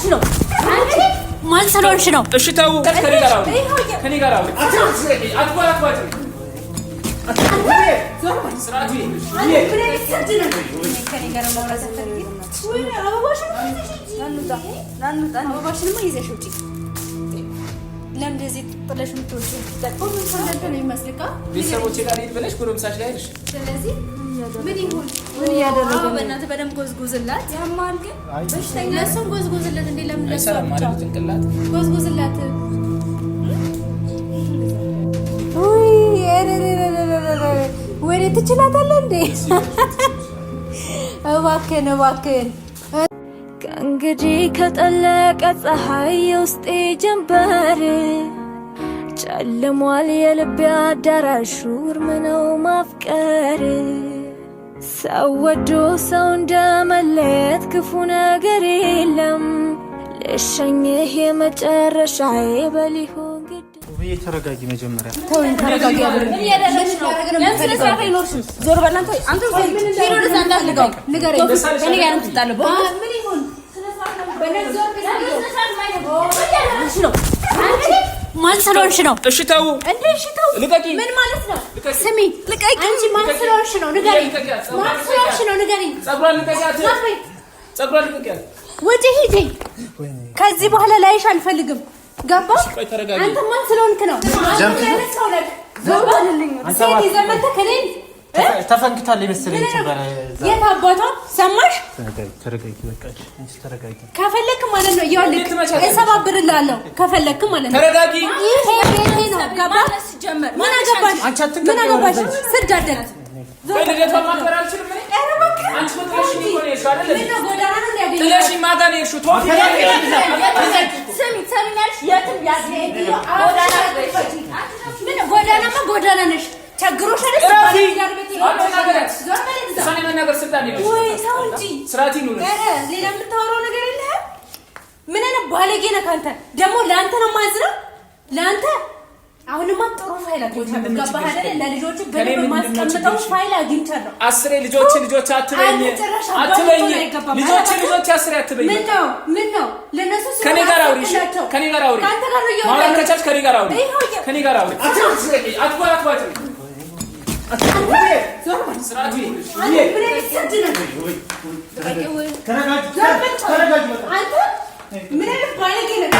ነው? ማን ስለሆንሽ ነው? እሺ ተው ከኔ ጋር አውሪ አትባራት ስራቲ አበባሽንማ ይዘሽ ውጪ። ለምንድነው ጥለሽ የምትወጪው? ሁሉም ሰላም ነው የሚመስልካ? ቤተሰቦቼ ጋር ሄድ ብለሽ ጉርምሳሽ ላይ አይደል? ስለዚህ ምን ይሁን? ምን ያደረገ? በእናትህ በደንብ ጎዝጎዝላት። ያማል ግን በሽተኛ ለሰው ጎዝጎዝላት። እንዴ ለምን ለሰው ማለት ጭንቅላት ጎዝጎዝላት? ወይ ትችላታለህ እንዴ? እባክህን ከእንግዲህ ከጠለቀ ፀሐይ የውስጤ ጀንበር ጨልሟል የልቤ አዳራሽ ውርም ነው ማፍቀር። ሰው ወዶ ሰው እንደመለየት ክፉ ነገር የለም። ልሸኝህ የመጨረሻዬ በሊሆን ግድ ተረጋጊ። መጀመሪያ ተወኝ ተረጋጊ። ምን ያደረግሽ ነው? ለምን ስለሰራ አይኖርሽም? ዞር በላንተ አንተ ሄዶ ደስ አንዳልጋው ንገረኝ። ከኔ ጋር እንትጣለው ምን ይሁን? በነዞር ነው ማን ስለሆንሽ ነው? እሺ ተው እንዴ እሺ ተው። ምን ማለት ነው? ስሚ ልቀቂ። አንቺ ማን ስለሆንሽ ነው? ንገረኝ። ማን ስለሆንሽ ነው? ንገረኝ። ጸጉሯን ልቀቂያት። ወደ ሂጂ። ከዚህ በኋላ ላይሽ አልፈልግም። ገባ? አንተ ማን ስለሆንክ ነው? ተፈንክታለች መሰለኝ። የት አባቷ ሰማሽ? ተረጋጊ በቃ አንቺ ተረጋጊ። ከፈለክ ማለት ነው ይኸውልህ እሰባብርልሃለሁ። ከፈለክ ማለት ነው ተረጋጊ። ይሄ ቤቴ ነው። ገባ? ምን አገባሽ? ምን አገባሽ? ስዳደግ ወይልደቷ ማክበር አልችልም እኔ። አንቺ ወጥረሽ ይቆኔ ይሻላል። ምን ጎዳና ነው ያገኘው? ጥለሽ ማዳን ይርሹ ቶፊ ስሚ ሰሚኛልሽ? የትም ያዝኔ ጎዳና ምን ጎዳናማ ጎዳና ነሽ። ቸግሮሽ አይደል? ባለጋር ቤት ሰኔ መናገር ስልጣን የለሽ ወይ? ተው እንጂ ስራቲ ነው። ሌላ የምታወራው ነገር የለህም? ምን አይነት ባለጌ ነህ አንተ? ደግሞ ለአንተ ነው የማዝነው ለአንተ። አሁንማ ጥሩ ፋይል አግኝቻለሁ። ገባህ አይደል? ለልጆቹ በደንብ ማስቀምጠው ፋይል አግኝቻለሁ። አስሬ ልጆች አትበኝ። ልጆች አስሬ አትበኝ። ምን ነው ለነሱ ከኔ ጋር አውሪ። ካንተ ጋር ነው ማውራት ከቻልሽ ከኔ ጋር አውሪ። አትባራት ስራቲ ምን አይነት ባለጌ ነህ?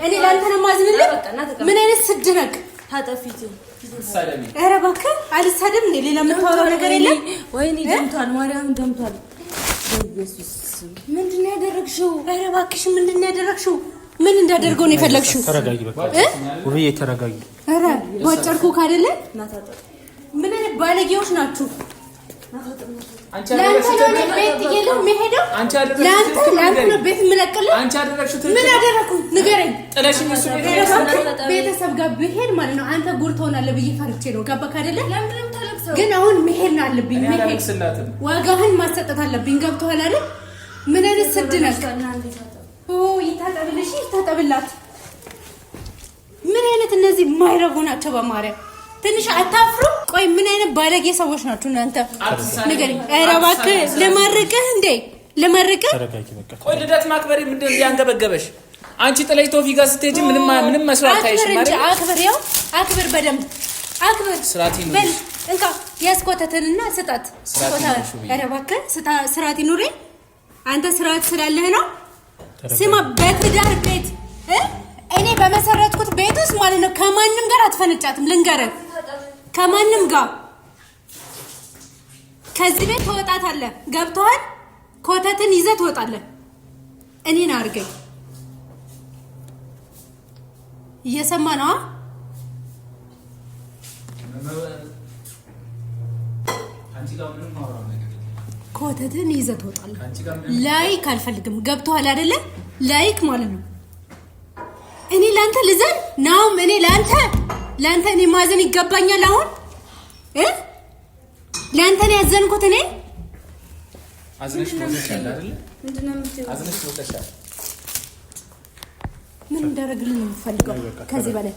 እኔ ላንተ ነው ማዝንልህ። ምን አይነት ስድ ነህ? ታጠፊት ሰደሚ። ኧረ እባክህ አልሳደም። ሌላ የምታወራው ነገር የለም? ወይኔ ደምቷል፣ ማርያም ደምቷል። ኢየሱስ ምንድነው ያደረግሽው? ኧረ እባክሽ ምንድነው ያደረግሽው? ምን እንዳደርገው ነው የፈለግሽው? ተረጋጊ በቃ ውብዬ ተረጋጊ። ኧረ ወጨርኩ ካደለ ምን አይነት ባለጌዎች ናችሁ? ለአንተ ነው ቤት ይሄው መሄደው። ለአንተ ነው ቤት ምለቅልህ። አንቺ አደረግሽው። ምን አደረኩ? ንገረኝ። ጥለሽኝ እሱ ቤተሰብ ጋር ብሄድ ማለት ነው አንተ ጉር ትሆናለህ ብዬ ፈርቼ ነው። ገባህ አይደለ? ግን አሁን መሄድ ነው አለብኝ። መሄድ ዋጋህን ማሰጠት አለብኝ። ገብቶሃል አይደል? ምን አይነት ስድ ነህ? ይታጠብልሽ፣ ይታጠብላት። ምን አይነት እነዚህ ማይረጉ ናቸው? በማርያም ትንሽ አታፍሩ? ቆይ ምን አይነት ባለጌ ሰዎች ናችሁ እናንተ? ንገሪኝ። ኧረ እባክህ ልመርቅህ እንዴ? ልመርቅህ? ቆይ ልደት ማክበሬ ምንድን ነው ያንገበገበሽ? አንቺ ጥለሽ ቶፊ ጋር ስትሄጂ ምንም መስራት ታይሽ ማለት ነው። አክብር፣ ያው አክብር፣ በደንብ አክብር። ስራቲ ነው በል እንካ ያስቆተተንና ስጣት። ኧረ እባክህ ስራቲ ኑሪ። አንተ ስራት ስላለህ ነው። ስማ በትዳር ቤት እኔ በመሰረትኩት ቤት ውስጥ ማለት ነው ከማንም ጋር አትፈነጫትም። ልንገርህ ከማንም ጋር ከዚህ ቤት ትወጣታለህ። ገብቶሃል? ኮተትን ይዘህ ትወጣለህ። እኔን አድርገኝ። እየሰማ ነው? ኮተትን ይዘህ ትወጣለህ። ላይክ አልፈልግም። ገብቶሃል አይደለ? ላይክ ማለት ነው እኔ ለአንተ ልዘን ነው? እኔ ለአንተ እኔ ማዘን ይገባኛል? አሁን ለአንተ ነው ያዘንኩት እኔ። አዝነሽ ሞተሻል አይደል? ምንድነው የምትይው? አዝነሽ ሞተሻል። ምን እንዳደረግልኝ ነው የምፈልገው? ከዚህ በላይ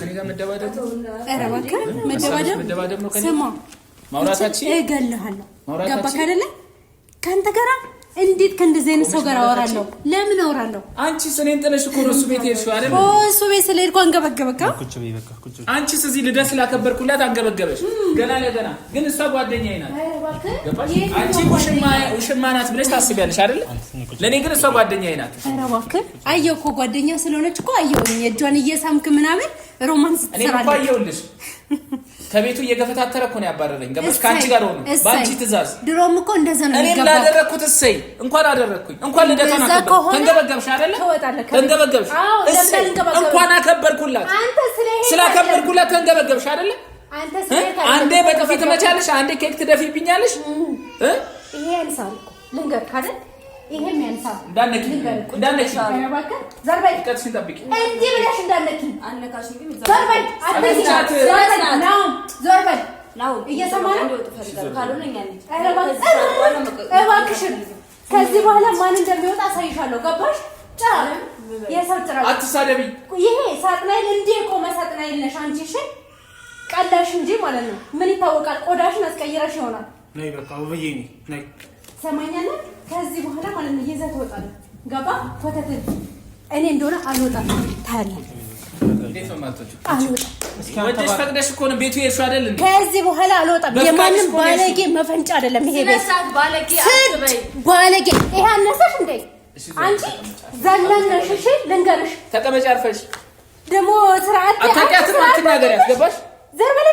ከኔ ጋር መደባደብ? ኧረ እባክህ መደባደብ ነው። ስማ ማውራታችን እገልሃለሁ። ገባህ አይደለ? ካንተ ጋር እንዴት ከእንደዚህ አይነት ሰው ጋር አወራለሁ? ለምን አወራለሁ? አንቺስ እኔን ጥለሽ እኮ እሱ ቤት ሄድሽው አይደል? እሱ ቤት ስለሄድኩ አንገበገበካ። አንቺስ እዚህ ልደት ስላከበርኩላት አንገበገበሽ? ገና ለገና ግን እሷ ጓደኛዬ ናት። ገባሽ? አንቺ ውሽማ ናት ብለሽ ታስቢያለሽ አይደል? ለኔ ግን እሷ ጓደኛዬ ናት። ኧረ እባክህ አየሁ እኮ ጓደኛ ስለሆነች እኮ አየሁኝ። እጇን እየሳምክ ምናምን ሮማንስ ትሰራለች። እኔ እኮ አየሁልሽ። ከቤቱ እየገፈታተረ እኮ ነው ያባረረኝ። ገባሽ? ካንቺ ጋር ሆኖ ባንቺ ትእዛዝ። ድሮም እኮ እንደዛ ነው የሚገባው። እኔ ላደረኩት እሰይ እንኳን አደረኩኝ። እንኳን ልደቷን አከበርኩ። ተንገበገብሽ አይደለ? ተንገበገብሽ። እሰይ እንኳን አከበርኩላት። ስላከበርኩላት ተንገበገብሽ አይደለ? አንዴ በጥፊ ትመቻለሽ፣ አንዴ ኬክ ትደፊብኛለሽ። ይሄ ያንሳል ልንገርህ አይደል? ይሄም ያንሳል። እንዳነኪ አረባከ ዘርበይ ቀጥሽን ጠብቂ። እንዴ ብለሽ እንዳነኪ አነካሽ ግን ዘርበይ አትይቻት ዘርበይ ነው እየሰማህ ነው። ካልሆነኛል እባክሽን ከዚህ በኋላ ማን እንደሚወጣ አሳይሻለሁ። ገባሽ? ጫም የሰጥራ አትሳደቢ። ይሄ ሳጥናይል እንዴ ቆመ ሳጥናይል ነሽ አንቺ። እሺ ቀላሽ እንጂ ማለት ነው። ምን ይታወቃል? ቆዳሽን አስቀይረሽ ይሆናል። ነይ በቃ ወይኔ ነይ ሰማኛለህ? ከዚህ በኋላ ማለት ነው ይዘህ ትወጣለህ። ገባ? ወተት እኔ እንደሆነ አልወጣም። ታያለህ። እንዴት ነው ማጥቶች? አልወጣም። ወደሽ ፈቅደሽ እኮ ነው ቤቱ የእርሱ አይደል እንዴ? ከዚህ በኋላ አልወጣም። የማንም ባለጌ መፈንጫ አይደለም ይሄ ቤት። ስለሳት ባለጌ አትበይ። ባለጌ ይሄ አነሰሽ እንዴ? አንቺ ዘላነሽ። እሺ ልንገርሽ። ተቀመጪ አርፈሽ። ደሞ ስርዓት አታውቂያትም። አትናገሪያት። ገባሽ?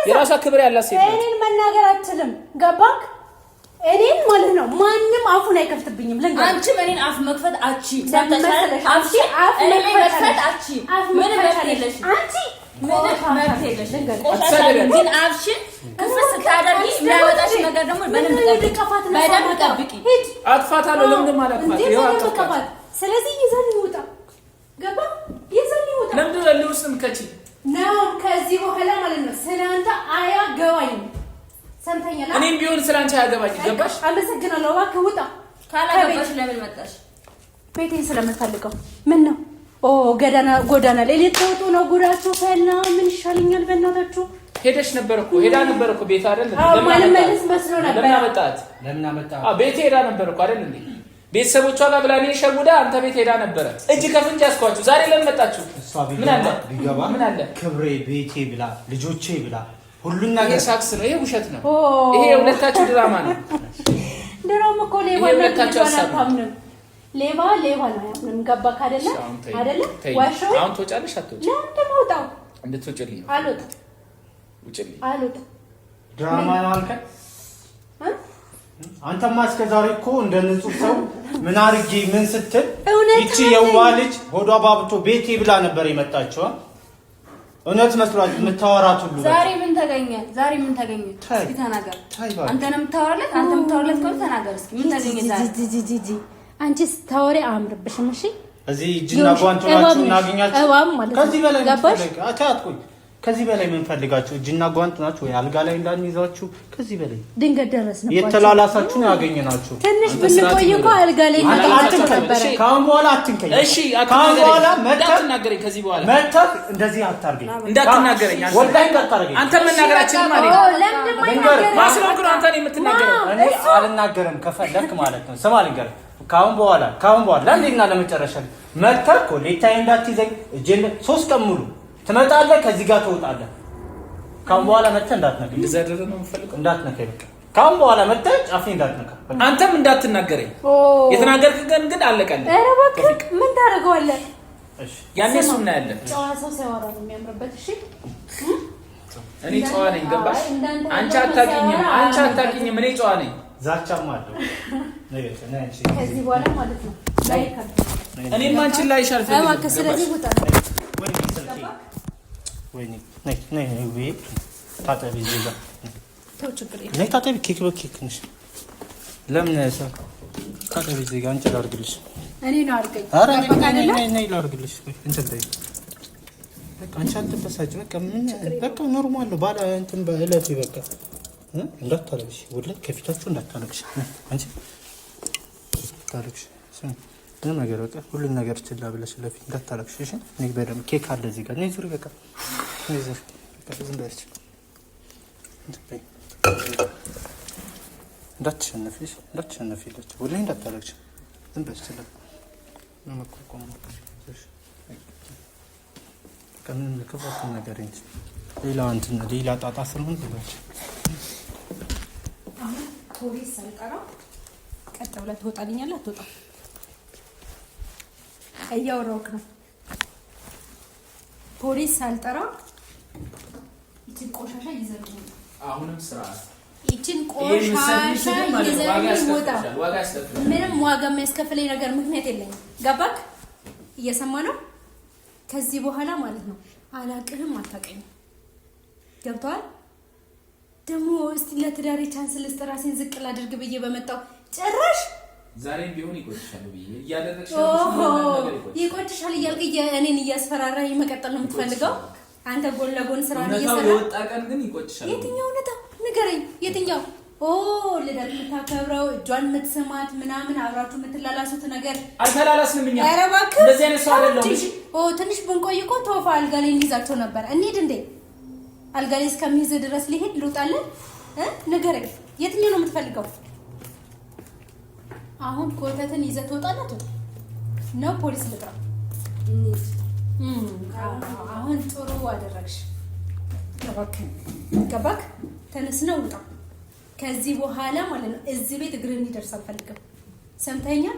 የራሷ ክብር ያላት ሴት እኔን መናገር አትችልም። ገባክ? እኔን ማለት ነው ማንም አፉን አይከፍትብኝም። ልንገርሽ አንቺ እኔን አፍ መክፈት አቺ አፍ መክፈት አቺ ምን መፍትሄለሽ? አንቺ ምን መፍትሄለሽ? ግን አፍሽን ክፍት ስታደርጊ የሚያወጣሽ ነገር ደግሞ በደንብ ጠብቂ። አጥፋታለሁ። ለምን ማለት ነው? ስለዚህ ይዘን ይውጣ። ገባ? ይዘን ይውጣ። ለምን ለልውስም ከቺ ነው ከዚህ በኋላ ማለት ነው ስለአንተ አያገባኝም። ሰምተኛል? እኔም ቢሆን ስላንቺ አያገባኝ። ገባሽ? አመሰግናለሁ። እባክህ ውጣ። ካላገባሽ ለምን መጣሽ? ቤቴን ስለምፈልገው። ምን ነው? ጎዳና ላይ ልትወጡ ነው? ጉዳችሁ ፈላ። ምን ይሻለኛል? በእናታችሁ ሄደሽ ነበር እኮ ሄዳ ነበር እኮ ቤት አይደል? ለምን መልስ መስሎ ነበር። ለምን አመጣት? ቤት ሄዳ ነበር እኮ አይደል እንዴ? ቤተሰቦቿ ጋር ብላ እኔ ሸጉዳ አንተ ቤት ሄዳ ነበረ። እጅ ከፍንጅ ያስኳችሁ። ዛሬ ለምን መጣችሁ? ምን አለ? ምን አለ? ክብሬ ቤቴ ብላ ልጆቼ ብላ ሁሉን ነገር ሳክስ ነው። ይሄ ውሸት ነው። ይሄ የሁለታችሁ ድራማ ነው። ድራማ እኮ ሌባ ነው። ሌባ ነው ያምንም። ገባክ አይደለ? አይደለ? ዋሻው አሁን ትወጫለሽ አትወጪ? ለምን ወጣው? እንድትወጪልኝ ነው። አልወጣም። ውጪልኝ። አልወጣም። ድራማ ነው አልከኝ። አንተማ እስከ ዛሬ እኮ እንደ ንጹህ ሰው ምን አርጌ ምን ስትል ይቺ የዋ ልጅ ሆዷ ባብቶ ቤቴ ብላ ነበር የመጣችው። እውነት መስሏት የምታወራት ሁሉ ዛሬ ምን ተገኘ? እስኪ ተናገር። አንተ ነው የምታወራለት? አንተ የምታወራለት ከሆነ ተናገር እስኪ ምን ተገኘ ዛሬ? አንቺ ስታወሪ አያምርብሽም። እሺ እዚህ እጅና ጓንቶናችሁ እናገኛችሁ። ከዚህ በላይ አታጥቁኝ። ከዚህ በላይ ምን ፈልጋችሁ? እጅና ጓንት ናችሁ ወይ አልጋ ላይ እንዳንይዛችሁ? ከዚህ በላይ ድንገት ደረስንባችሁ። የተላላሳችሁ ነው ያገኘናችሁ። ትንሽ ብንቆይ እኮ አልጋ ላይ ነበር። ካሁን በኋላ አትንከኝ። እሺ ካሁን በኋላ እንዳትናገረኝ። ከዚህ በኋላ መተህ እንደዚህ አታርገኝ። እንዳትናገረኝ። ወላሂ እንዳታርገኝ። አንተ መናገራችን ማለት ነው። ማስረም ግን አንተ ነው የምትናገረው። እኔ አልናገርም ከፈለክ ማለት ነው። ስማ ልንገርህ። ካሁን በኋላ ለአንዴና ለመጨረሻ መተህ ኮሌታዬ እንዳትይዘኝ። እጄን 3 ቀን ሙሉ ትመጣለህ፣ ከዚህ ጋር ትወጣለህ። ካሁን በኋላ መተህ እንዳትነካኝ። ልዘርር ነው የምፈልገው። እንዳትነካኝ በቃ። ካሁን በኋላ መተህ ጫፌ እንዳትነካ። አንተም እንዳትናገረኝ። የተናገርክ ግን አለቀልህ። ኧረ እባክህ ምን ታደርገዋለህ? እሺ ያኔ እሱ እናያለን። ጨዋ ሰው ሲያወራ ነው የሚያምርበት። እሺ እኔ ጨዋ ነኝ። ገባሽ? አንቺ አታውቂኝም። እኔ ጨዋ ነኝ። ዛቻም አለው ከዚህ በኋላ ማለት ነው። እኔም አንቺን ላይ ሻልፈኝ። እባክህ ስለዚህ ውጣ። ወይኔ ነይ ታጠቢ። ዜጋ ተው ችግር የለም። ነይ ታጠቢ። ኬክ በኬክ ነሽ። ለምን ሰው ታጠቢ። ዜጋ አንቺ ላድርግልሽ። እኔ ነው አድርገኝ። ኧረ ነይ ላድርግልሽ። እንትን ላይ በቃ አንቺ አትበሳጭ። በቃ ምን በቃ ኖርማል ነው። ባላ እንትን በእለቱ በቃ እንዳታለቅሽ፣ ወላሂ ከፊታችሁ እንዳታለቅሽ። አንቺ ታለቅሽ ምንም ነገር በቃ ሁሉን ነገር ችላ ብለሽ ለፊት እንዳታለቅሽ። እሺ ነይ በደምብ ኬክ አለ እዚህ ጋር ነይ ዙሪ በቃ ነይ ዙሪ በቃ ዝም በልሽ እንዳትሸነፊሽ እንዳትሸነፊለች ወላሂ እንዳታለቅሽ ዝም በልሽ ችላ ለመቆቆም እሺ ከምን ልከፋት ነገር እንጂ ሌላ እንትን ሌላ ጣጣ ስለሆነ ትበልሽ አሁን ፖሊስ ሳይጠራ ቀጥ ብለህ ትወጣልኛለህ አትወጣም? እያወራሁህ ነው። ፖሊስ ሳልጠራ ይችን ቆሻሻ ይዘልኝ። አሁንም ስርዓት ይችን ቆሻሻ ይዘልኝ ወጣ። ምንም ዋጋ የሚያስከፍለኝ ነገር ምክንያት የለኝም። ገባክ? እየሰማ ነው። ከዚህ በኋላ ማለት ነው አላቅህም፣ አታውቀኝም። ገብቶሃል? ደግሞ እስቲ ለትዳሬ ቻንስ ልስጥ፣ ራሴን ዝቅ ላድርግ ብዬ በመጣው ጭራሽ ዛሬም ቢሆን ይቆጭሻል ብዬ እያደረግሽ ይቆጭሻል እያልክ እኔን እያስፈራራህ መቀጠል ነው የምትፈልገው? አንተ ጎን ለጎን ስራ ነው እየሰራህ። የወጣ ቀን ግን ይቆጭሻል። የትኛው እውነታ ንገረኝ። የትኛው ልደት የምታከብረው እጇን የምትስማት ምናምን አብራችሁ የምትላላሱት ነገር አልተላላስንም እኛ። ኧረ እባክህ እንደዚህ አይነት ሰው አይደለም። ትንሽ ብንቆይ እኮ ተወፋ አልጋ ላይ እንይዛቸው ነበር። እንሂድ እንዴ? አልጋ ላይ እስከሚይዝ ድረስ ሊሄድ ልውጣለን? ንገረኝ። የትኛው ነው የምትፈልገው? አሁን ኮተትን ይዘህ ትወጣለህ ነው ፖሊስ ልጥራ? አሁን ጥሩ አደረግሽ። ገባክ? ተነስና ውጣ። ከዚህ በኋላ ማለት ነው እዚህ ቤት እግርህን እንዲደርስ አልፈልግም። ሰምተኸኛል?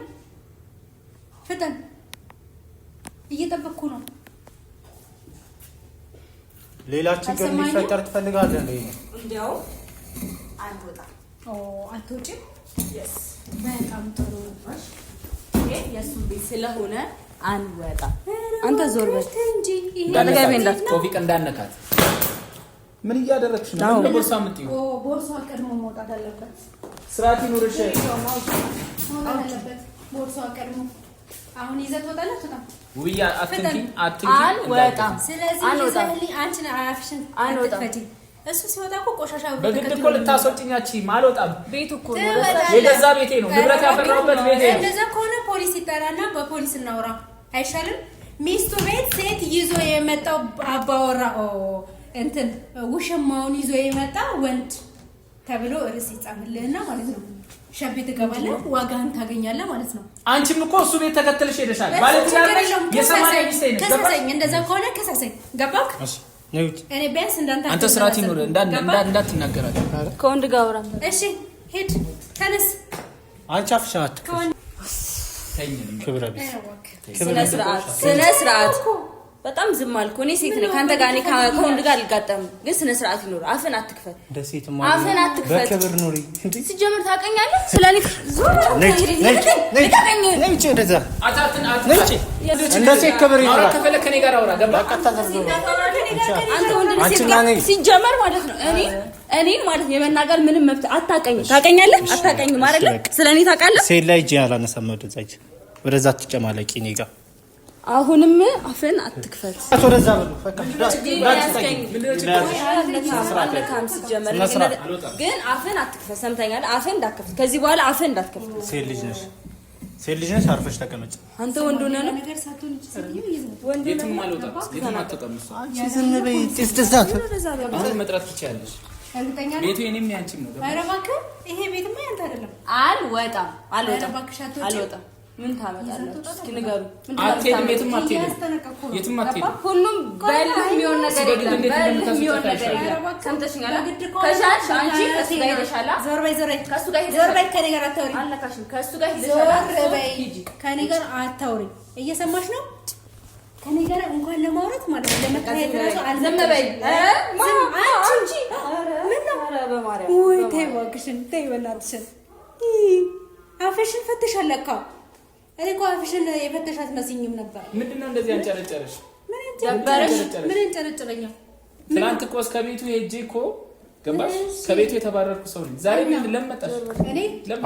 ፍጠን፣ እየጠበቅኩ ነው። ሌላ ችግር ሊፈጠር ትፈልጋለህ እንዴ? እንዴው አልወጣም። አትወጪም? በጣም ጥሩ ነሽ። የእሱ ቤት ስለሆነ አንወጣም። አንተ ዞር በል እንጂ እንዳትገቢ ቶፊቅ እንዳነካት። ምን እያደረግሽ ነው? ቦርሳ የምትይው? ቦርሳ ቀድሞ መውጣት አለበት። ስርዓት ይኑርሽ። መውጣት አለበት ቦርሳ ቀድሞ። አሁን ይዘህ ትወጣለህ? ትወጣ ውያ አትንኪ አልወጣም። ስለዚህ ይዘህልኝ አንቺ ነህ አፍሽን አትፈጂ። እሱ ሲወጣ እኮ ቆሻሻ በግድ እኮ ልታስወጪኛች። አልወጣም። ቤቱ እኮ ነው የገዛ ቤቴ ነው፣ ንብረት ያፈራሁበት ቤቴ ነው። እንደዛ ከሆነ ፖሊስ ይጠራና በፖሊስ እናውራ አይሻልም? ሚስቱ ቤት ሴት ይዞ የመጣው አባወራ እንትን ውሽማውን ይዞ የመጣ ወንድ ተብሎ ርዕስ ይጻፍልህና ማለት ነው ሸቤ ትገባለህ፣ ዋጋህን ታገኛለህ ማለት ነው። አንቺም እኮ እሱ ቤት ተከተልሽ ሄደሻል ማለት ነው። የሰማይ ሚስቴ ነው። ከሰሰኝ። እንደዛ ከሆነ ከሰሰኝ። ገባክ? እኔ ቢያንስ አንተ ስርዓት ይኑር እንዳትናገራት ከወንድ ጋር አውራ። እሺ ሂድ፣ ተነስ። አንቺ አፍሽን አትክፈት። ክብረ ቢስ ስነ ስርዓት በጣም ዝም አልኩ። እኔ ሴት ነኝ። ካንተ ጋር እኔ ከወንድ ጋር አልጋጠም፣ ግን ስነ ስርዓት ይኖር። አፍን አትክፈት። እንደ ሴት አፍን አትክፈት። በክብር ኑሪ። ሲጀምር ታውቀኛለህ። ስለኔ ዞር ነይ ወደዛ። እንደ ሴት ክብር ይኖር። ከፈለክ ከኔ ጋር አውራ። ገባ? አንተ ወንድ ልጅ ሲጀመር ማለት ነው እኔን ማለት ነው የመናገር ምንም መብት አታውቀኝም። ታውቀኛለህ? አታውቀኝም አይደለ? ስለኔ ታውቃለህ። ሴት ላይ እጄ አላነሳም። ወደዛ ትጨማለቂ እኔ ጋር። አሁንም አፍን አትክፈት። ወደዛ በሉ ፈካ ግን አፍን አትክፈት። ሰምተኛል? አፍን እንዳትከፍት ከዚህ በኋላ አፍን እንዳትከፍት። ሴት ልጅ ነሽ፣ አርፈሽ ተቀመጭ። አንተ ወንድ ሆነህ ነው የትም አልወጣም። የትም አትወጣም። ዝም በይ። ትስተዛት አሁን መጥራት ትችያለሽ። ቤቱ የኔም ያንቺም ነው። ኧረ እባክህ ይሄ ቤትማ ያንተ አይደለም። አልወጣም። ምን ታመጣለህ? እስኪ ንገሩ። አትሄድም። የትም አትሄድም። ሁሉም በልህ የሚሆን ነገር የለም። ሰምተሽኛል? ከቻልሽ አንቺ ከእሱ ጋር ሄደሻል። ዞር በይ። ከእሱ ጋር ዞር በይ። ከእኔ ጋር አታውሪ። አልነካሽም። ከእሱ ጋር ሄደሻል። ዞር በይ። ከእኔ ጋር አታውሪ። እየሰማሽ ነው? ከእኔ ጋር እንኳን ለማውራት ማለት ነው ለመታየት እራሱ ዝም በይ። አንቺ ምን ነው? በማርያም ወይ ተይ እባክሽን፣ ተይ በእናትሽን። አፍሽን ፈትሻል ለካ። እኔ እኮ አፍሽን የፈተሻት መስኝም ነበር። ምንድነው እንደዚህ አንጨረጨረሽ? ምን አንጨረጨረኛል? ትናንት እኮ እስከ ቤቱ ሄጄ እኮ ገባሽ? ከቤቱ የተባረርኩ ሰው ነኝ። ዛሬ ምን ለመጣሽ?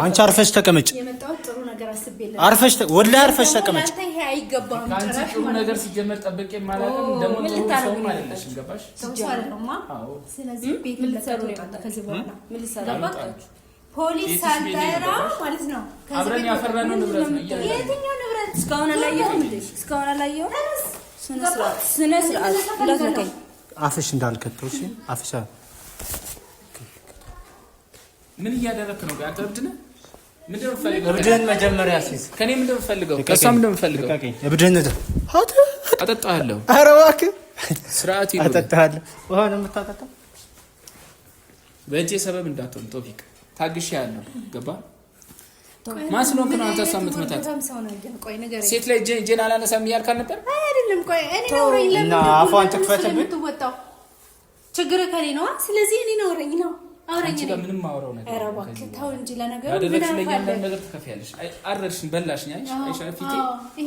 አንቺ አርፈሽ ተቀመጭ። የመጣው ጥሩ ነገር አስቤልኝ። አርፈሽ ወላሂ አርፈሽ ተቀመጭ። አንተ ይሄ አይገባም። አንቺ ጥሩ ነገር ሲጀመር ጠብቄ ማለትም ደሞ ጥሩ ሰው አይደለሽም። ገባሽ? ስለዚህ ቤት ልትሰሩ ነው የመጣ ከዚህ በኋላ ምን ልትሰሩ ፖሊስ ሳልጠራ ማለት ነው። አብረን ያፈራነው ንብረት ነው። የትኛው ንብረት? እስካሁን አላየሁም እንዴ? እስካሁን አላየሁም። ስነ ስርዓት እንዳትነካኝ። አፍሽ እንዳልከተው እሺ። አፍሽ ምን እያደረክ ነው? ጋር ተብድነ ምንድን ነው ፈልገው? እብድን መጀመሪያ ሲስ ከኔ ምንድን ነው ፈልገው? ከሷ ምንድን ነው ፈልገው? እብድን አጠጣለሁ። ኧረ እባክህ ስርዓት ይሁን። አጠጣለሁ። ውሃ ነው የምታጠጣው? በእጄ ሰበብ እንዳትሆን ቶፊቅ ታግሼ ያለው ገባ? ማስሎን ከሆነ አንተ ሳምንት መታት ሴት ላይ ጄን አላነሳም እያልካል ነበር አይደለም? ቆይ እኔ ነው ረኝ እና አፏን ትክፈትብኝ ችግር ከኔ ነው። ስለዚህ እኔ ነው ረኝ ነው አውረኝ ነው ምንም ማውራው ነገር ኧረ እባክህ ተው እንጂ ለነገሩ አደረግሽ ለኛም ነገር ትከፍያለሽ። አረርሽን በላሽኝ አይሻፊቴ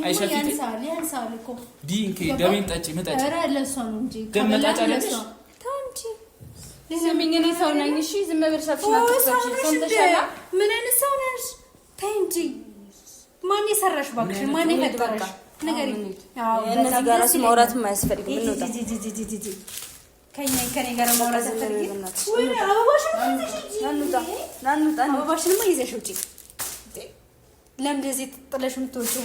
አይሻፊቴ ያንሳል እኮ ዲንኬ ደሜን ጠጪ መጣጭ ኧረ ለሷ ነው እንጂ ደመጣጭ አለሽ ተው እንጂ ለምን እኔ ሰው ነኝ? እሺ ዝም ብለሽ አትሽናለሽ። ሰምተሻላ? ምን አይነት ሰው ነሽ? ተይ እንጂ ማን የሰራሽ ባክሽ? ማን የፈጠረሽ? ነገር ያው እነዚህ ጋር ማውራት የማያስፈልግ ምን ነው ከኔ ጋር ማውራት አትፈልጊም? ወይ አበባሽንማ ይዘሽ ውጪ። ለምን እንደዚህ ጥለሽ የምትወጪው?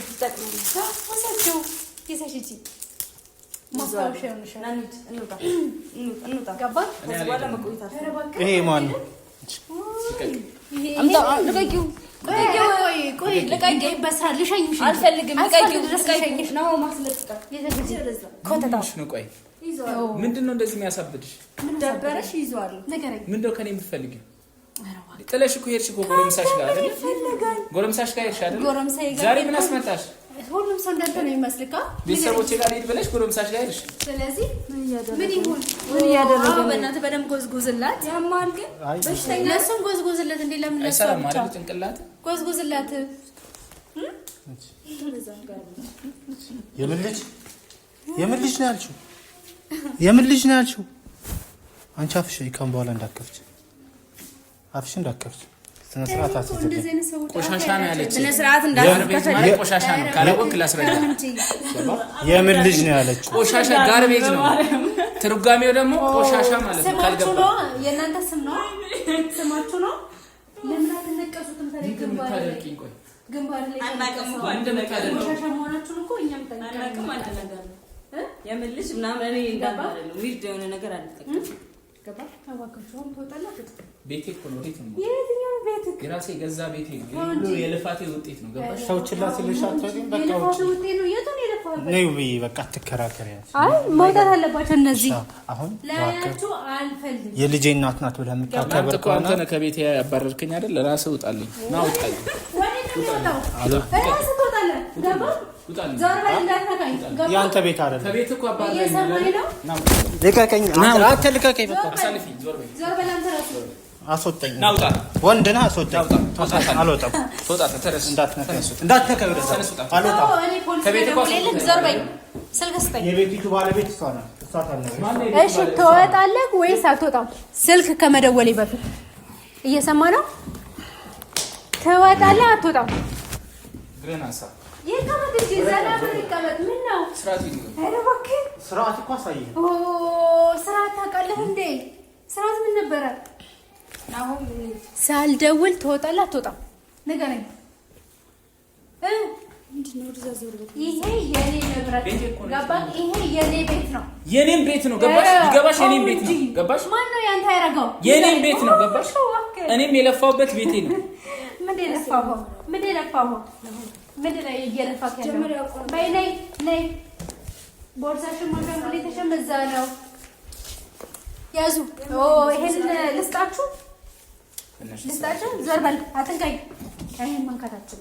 ወሳቸው ይዘሽ ውጪ። ማስታወሻ ይሆንሻል። እንውጣ። ገባ? ከዚህ በኋላ መቆየት አልፈልግም። ይሄ ማን ነው? አምጣ ልቀቂው። ቆይ ልቀቂው። በስራ ልሸኝሽ አልፈልግም። ልቀቂው። ነው ማስለጥቃ ኮተታሽ ነው። ቆይ ምንድነው እንደዚህ የሚያሳብድሽ? ምን ደበረሽ? ይዟል ነገረኝ። ምንድነው ከኔ የምትፈልጊው? ጥለሽ እኮ ሄድሽ እኮ ጎረምሳሽ ጋር አይደል? ጎረምሳሽ ጋር ሄድሽ አይደል? ዛሬ ምን አስመጣሽ? ሁሉም ሰው እንዳንተ ነው የሚመስልካ። ቤተሰቦቼ ጋር ሄድ ብለሽ ጎረምሳሽ ጋር ሄድሽ። ስለዚህ ምን ይሁን? ምን እያደረገ ነው? በእናትህ በደምብ ጎዝጎዝላት። ያማል ግን በሽተኛ ለሱም ጎዝጎዝለት። እንዴ ለምን ለሱ አይሰራም ማለት ጭንቅላት ጎዝጎዝላት። የምን ልጅ ነው ያልሽው? የምን ልጅ ነው ያልሽው? አንቺ አፍሽ ይካም በኋላ እንዳከፍች አፍሽ እንዳከፍች ስነ ስርዓት አትዘጋ። ቆሻሻ ነው ያለች። ስነ ስርዓት እንዳትከፈል ማለት ቆሻሻ ነው ካላወቅ ላስረዳ። የምን ልጅ ነው ያለችው? ቆሻሻ ጋርቤጅ ነው ትርጓሜው ደግሞ ቆሻሻ ማለት ነው። ካልገባ የእናንተ ስም ነው ስማችሁ ነው። ለምን አትነቀሱትም? ግንባር ላይ ቆሻሻ መሆናችሁን እኮ እኛም አናውቅም። አንድ ነገር ነው የምን ልጅ ምናምን እኔ እንዳባረለው ዊርድ የሆነ ነገር አልጠቀምም። ገባ? አዋካችሁም ተወጣላችሁ። ቤቴ እኮ ነው። ቤቴ ነው። የትኛው ቤት? የራሴ ገዛ ቤቴ ነው። ሁሉ የልፋቴ ውጤት ነው። ገባሽ? ሰውችላ ስለሻት ግን በቃ የልፋቴ ውጤት ነው። የቱን የልፋቴ? ነይ ብዬ በቃ አትከራከሪ። አይ መውጣት አለባቸው እነዚህ። አሁን ላያችሁ አልፈልግም። የልጄ እናት ናት ብለህ የምታከብር እኮ አንተ ነህ ከቤቴ ያባረርከኝ አይደል? ለራስህ ውጣልኝ። ና ውጣልኝ። ያንተ ቤት አይደለም። ከቤት እኮ አባረርከኝ። ልቀቀኝ። አንተ ልቀቀኝ። በቃ አሳልፊ። ዞር በይ። አስወጣኝ። ና ውጣ። ወንድ ነህ። አስወጣኝ። አልወጣም። ተወጣ። ተረስ እንዳትነካ። አልወጣም። ከቤት እኮ ዞር በይ። ስልክ ስጠኝ። የቤቲቱ ባለቤት እሷ ናት። እሷ ታነጋለች። እሺ ትወጣለህ ወይስ አትወጣም? ስልክ ከመደወሌ በፊት እየሰማ ነው። ትወጣለህ አትወጣም? ግረናሳ ይቀመጥ እንጂ ዘና ብሎ ይቀመጥ። ምን ነው ስርዓት ይሁን። ኧረ እባክህ ስርዓት እኮ አሳየህ። ስርዓት ታውቃለህ እንዴ? ስርዓት ምን ነበረ? አሁን ሳልደውል ትወጣለህ አትወጣም? ንገረኝ። ይሄ የኔ ንብረት ገባህ? ይሄ የኔ ቤት ነው። የኔም ቤት ነው ገባሽ? ይገባሽ? የኔም ቤት ነው ገባሽ? ማን ነው ያንተ ያደረገው? የኔም ቤት ነው ገባሽ? እኔም የለፋውበት ቤቴ ነው። ምንድን የለፋኸው? ምንድን የለፋኸው? ምንድን ነው እየለፋክ ያለው? በይ ነይ ነይ። ቦርሳሽን ማሻንጉሊትሽን እዛ ነው። ያዙ። ይሄን ልስጣችሁ ልስጣችሁ። ዞር በል አትንካኝ። ይሄን መንካታችሁ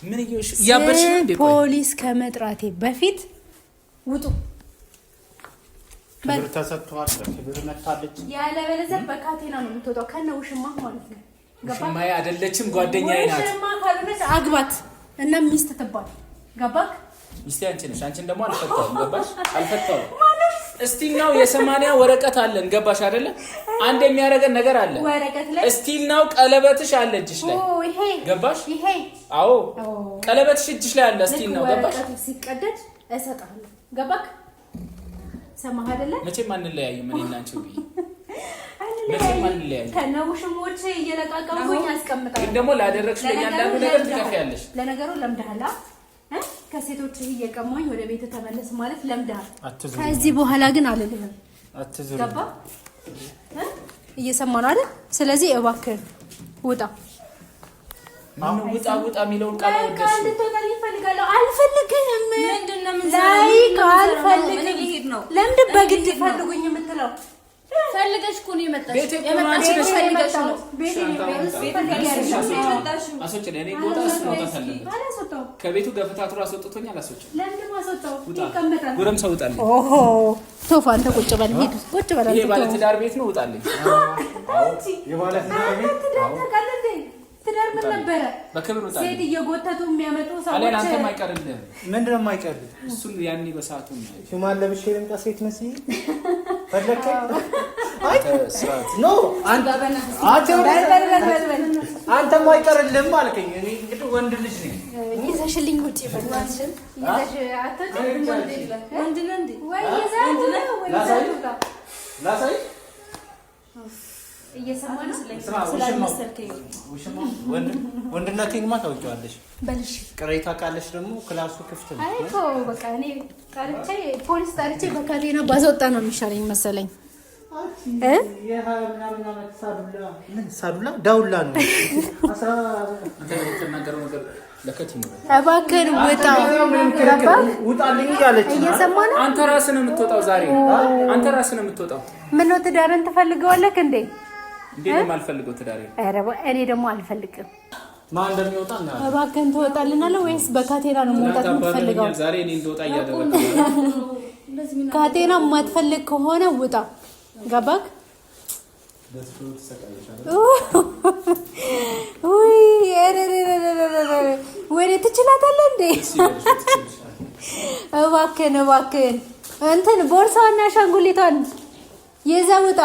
ምን እያበርሽ ነው እንዴ? ፖሊስ ከመጥራቴ በፊት ውጡ። ክብር ተሰጥቷል። ክብር መጣለች። ያለበለዚያ በካቴና ነው የምትወጣው ከነ ውሽማ ማለት ነው። ውሽማዬ አይደለችም ጓደኛዬ ናት። ውሽማ ካልሆነች አግባት እና ሚስት ትባል። ገባክ? ሚስቴ አንቺ ነሽ። አንቺን ደግሞ አልፈታውም። ገባሽ? አልፈታውም። ማለት እስቲል ነው የ80 ወረቀት አለን ገባሽ አይደለ? አንድ የሚያደርገን ነገር አለ ወረቀት ላይ እስቲል ነው ቀለበትሽ አለ እጅሽ ላይ ገባሽ? አዎ ቀለበትሽ እጅሽ ላይ አለ እስቲል ነው ገባሽ? ወረቀት ሲቀደድ እሰጣለሁ ገባክ? ሰማህ አይደለ? መቼም አንለያይም እኔ እና አንቺ ወይ መቼም አንለያይም። ከነውሽሞች እየለቃቀምኩኝ አስቀምጣለሁ። ግን ደግሞ ላደረግሽ ለእያንዳንዱ ነገር ትከፍያለሽ። ለነገሩ ለምደሃል ከሴቶች እየቀማኝ ወደ ቤት ተመለስ ማለት ለምደሃል። ከዚህ በኋላ ግን አልልህም። አትዝሩ ገባ? እየሰማን አይደል? ስለዚህ እባክህ ውጣ። ማነው ውጣ የሚለውን ቃል ወደሽ እንድትወጣልኝ እፈልጋለሁ። አልፈልግህም። ምንድነው አልፈልግህም። ለምንድን በግድ ፈልጉኝ የምትለው? ፈልገሽ እኮ ነው የመጣሽ። ፈልገሽ ነው። ከቤቱ ገፈታቱ አስወጥቶኛል። ጎረምሳ ውጣልኝ። ቶፋ አንተ ቁጭ በል ሂድ፣ ቁጭ በል። ይሄ ባለ ትዳር ቤት ነው። ውጣልኝ። የባለ ትዳር ቤት ትዳር ምን ነበረ? በክብር ውጣልኝ። ሴት እየጎተቱ የሚያመጡ ሰዎች አለ። አንተ ማይቀርልህ ምንድነው የማይቀርልህ? እሱን ያኔ በሰዓቱ ነው ሽማል ለብሼ ልምጣ ሴት መስዬ ፈለከ? ኖ አንተ ማይቀርልህም አልከኝ። እኔ እንግዲህ ወንድ ልጅ ነኝ። ይዘሽልኝ ውጪ በእናትሽ። ይዘሽ አትወጪ ወንድ ነው እንዴ? ወይ ላሳይ እየሰማን ወንድነቴንማ ታውቂዋለሽ። በልሽ ቅሬታ ካለሽ ደግሞ ክላሱ ክፍት ነው። አይ እኮ በቃ እኔ ፖሊስ ጠርቼ በካቴና ባስወጣ ነው የሚሻለኝ መሰለኝ። ሳዱላ ዳውላ ነው። እባክህን ውጣልኝ እያለች እየሰማን ነው። አንተ ራስህ ነው የምትወጣው ዛሬ። አንተ ራስህ ነው የምትወጣው። ምነው ትዳርን ትፈልገዋለህ እንዴ? እንዴት ነው የማልፈልገው ትዳሬ? እኔ ደግሞ አልፈልግም። ማን እንደሚወጣ እና እባክህን ትወጣልናለህ ወይስ በካቴና ነው መውጣት የምትፈልገው? ዛሬ እኔ እንደወጣ እያደረግህ ካቴና የማትፈልግ ከሆነ ውጣ። ገባክ? ወይ ትችላታለህ እንዴ? እባክህን እንትን ቦርሳዋና አሻንጉሊቷን ይዘህ ውጣ።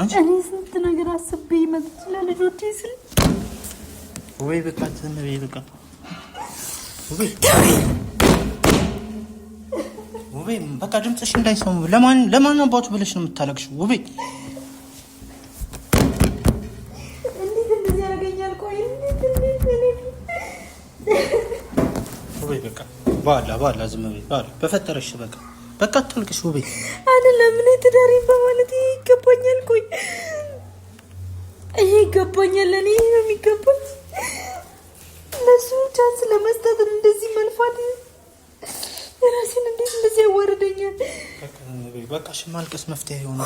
አንቺ እኔ ስንት ነገር አስቤ መጥቼ ለልጆቼ ስል በቃ ተነብይ በቃ በቃ ድምፅሽ እንዳይሰሙ። ለማን አባቱ ብለሽ ነው የምታለቅሽው? እንዴት እንደዚህ ያገኛል? ቆይ በቃ ባላ ዝም በይ በፈጠረሽ በቃ አታልቅሽ። አይደለም እኔ ትዳሬን በማለት ይሄ ይገባኛል። ቆይ ይሄ ይገባኛል። እኔ ነው የሚገባኝ። ለሱ ቻንስ ለመስጠት እንደዚህ መልፋት ራሴን እንዴት እንደዚህ ያዋርደኛል? በቃ ማልቀስ መፍትሄ ይሆን?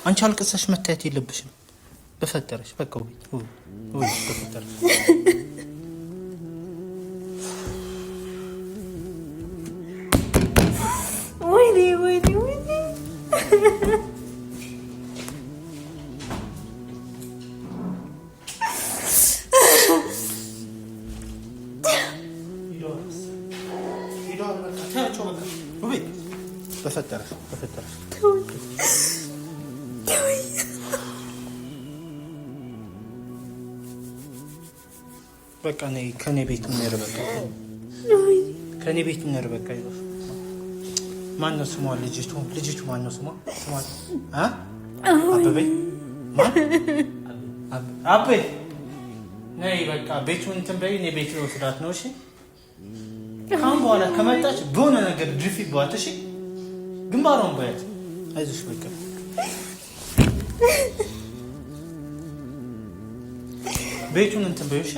አንቺ አልቅሰሽ መታየት የለብሽም። በፈጠረሽ በቃ በፈጠረሽ ወይኔ በፈጠረሽ በቃ ነይ ከኔ ቤት ነው በቃ ከኔ ቤት ነው በቃ። ማነው ስሟ? ልጅቱ ማነው ስሟ? አበበኝ አቤ ነይ በቃ ቤቱን እንትን በይ። እኔ ቤት ልወስዳት ነው። እሺ ካሁን በኋላ ከመጣች በሆነ ነገር ድፊባት። እሺ ግንባሯን በያት። አይዞሽ በቃ ቤቱን እንትን በይ። እሺ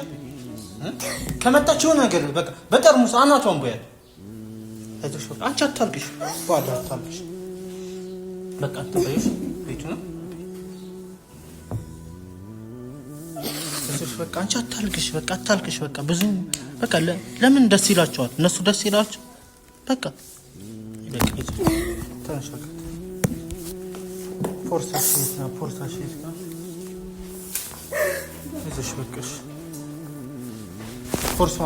ከመጣች የሆነ ነገር በቃ በጠርሙስ አናቷን በያት። አይዞሽ በቃ አንቺ አታልቅሽ። በኋላ አታልቅሽ በቃ እንትን በይ። እሺ ቤቱን በቃ አንቺ አታልቅሽ። በቃ አታልቅሽ። በቃ ብዙ በቃ ለምን ደስ ይላቸዋል? እነሱ ደስ ይላቸው። በቃ ፎርስ